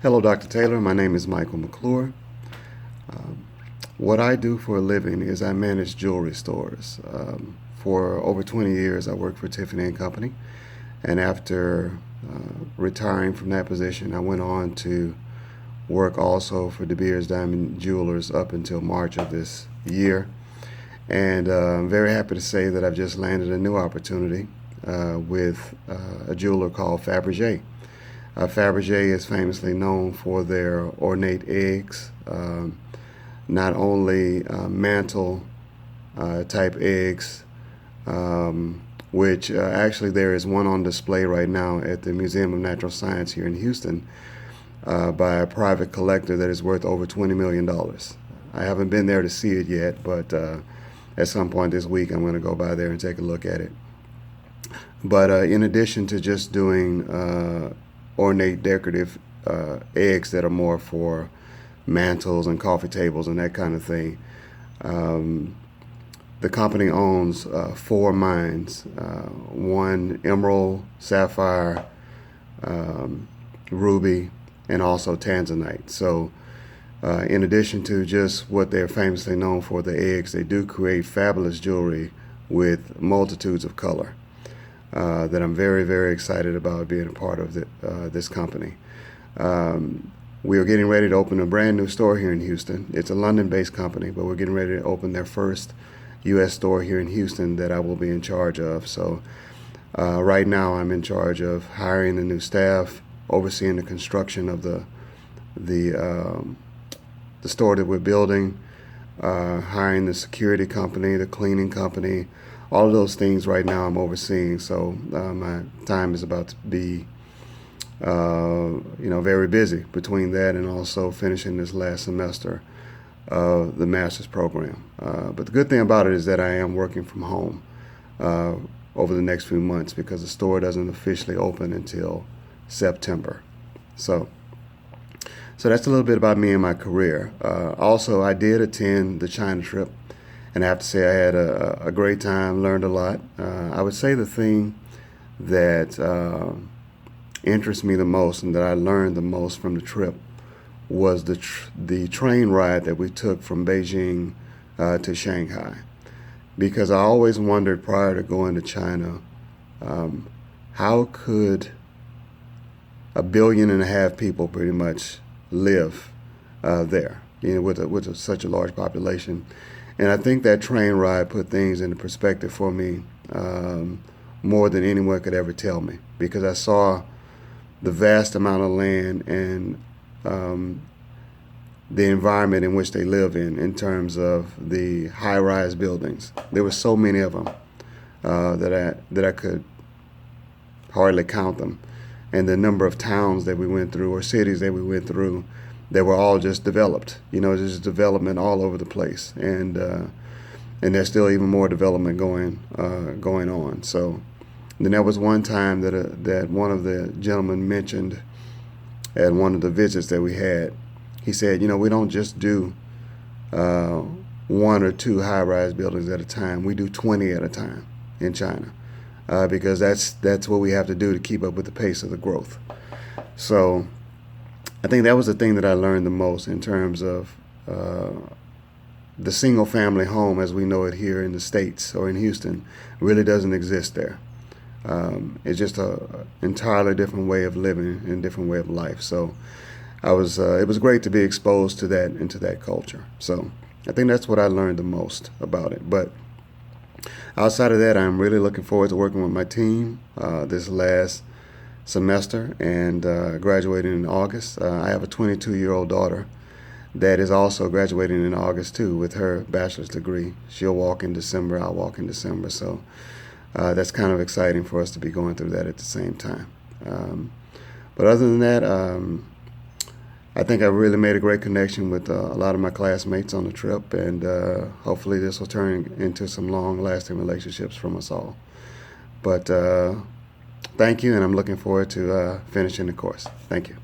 Hello, Dr. Taylor. My name is Michael McClure. What I do for a living is I manage jewelry stores. For over 20 years, I worked for Tiffany and Company, and after retiring from that position, I went on to work also for De Beers Diamond Jewelers up until March of this year. And I'm very happy to say that I've just landed a new opportunity with a jeweler called Fabergé. Fabergé is famously known for their ornate eggs, not only mantle type eggs, which actually there is one on display right now at the Museum of Natural Science here in Houston by a private collector that is worth over $20 million. I haven't been there to see it yet, but at some point this week I'm going to go by there and take a look at it. But in addition to just doing ornate decorative eggs that are more for mantles and coffee tables and that kind of thing, the company owns four mines, one emerald, sapphire, ruby, and also tanzanite. So in addition to just what they're famously known for, the eggs, they do create fabulous jewelry with multitudes of color that I'm very, very excited about being a part of this company. We are getting ready to open a brand new store here in Houston. It's a London-based company, but we're getting ready to open their first U.S. store here in Houston that I will be in charge of. So right now I'm in charge of hiring the new staff, overseeing the construction of the store that we're building, hiring the security company, the cleaning company, all of those things right now I'm overseeing. So my time is about to be very busy between that and also finishing this last semester of the master's program. But the good thing about it is that I am working from home over the next few months because the store doesn't officially open until September. So that's a little bit about me and my career. Also, I did attend the China trip, and I have to say I had a great time, learned a lot. I would say the thing that interests me the most and that I learned the most from the trip was the train ride that we took from Beijing to Shanghai. Because I always wondered prior to going to China, how could 1.5 billion people pretty much live there, with such a large population. And I think that train ride put things into perspective for me more than anyone could ever tell me, because I saw the vast amount of land and the environment in which they live in terms of the high-rise buildings. There were so many of them that I could hardly count them. And the number of towns that we went through or cities that we went through, they were all just developed. Just development all over the place, and there's still even more development going on. So then there was one time that one of the gentlemen mentioned at one of the visits that we had. He said, we don't just do one or two high-rise buildings at a time. We do 20 at a time in China. Because that's what we have to do to keep up with the pace of the growth. So I think that was the thing that I learned the most in terms of the single-family home as we know it here in the States or in Houston really doesn't exist there. It's just an entirely different way of living and different way of life. So it was great to be exposed to that and to that culture. So I think that's what I learned the most about it. But outside of that, I'm really looking forward to working with my team this last semester and graduating in August. I have a 22-year-old daughter that is also graduating in August too with her bachelor's degree. She'll walk in December, I'll walk in December. So that's kind of exciting for us to be going through that at the same time. But other than that, I think I really made a great connection with a lot of my classmates on the trip, and hopefully this will turn into some long-lasting relationships from us all. But thank you, and I'm looking forward to finishing the course. Thank you.